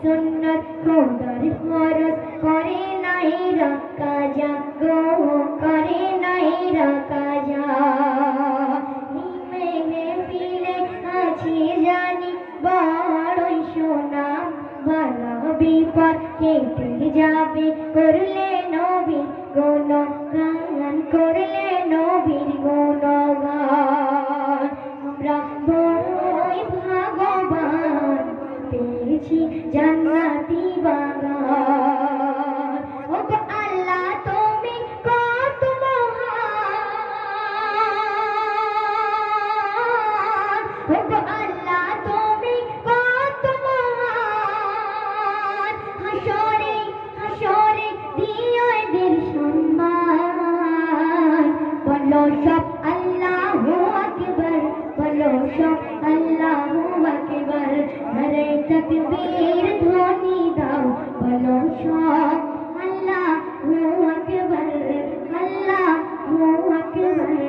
সুন্নত খোদার ফরজ করে নাই রাখা যা গো করে নাই রাখা যা মেঘে ফিরে আছি জানি বড়ই সোনা ভালো বিপদ কেটে যাবে করলে নবীর গুণগান করলে নবীর গুণগান আমরা বড়ই ভাগ্যবান পেয়েছি জান্নাতি বাগান ও গো আল্লাহ তুমি কত মহান ও গো আল্লাহ তুমি কত মহান হাসরে হাসরে দিও এদের সম্মান বলো সব আল্লাহু আকবার বলো সব আল্লাহু আকবার নারে তাকবীর ধ্বনি দাও বলো সব আল্লাহু আকবার আল্লাহু আকবার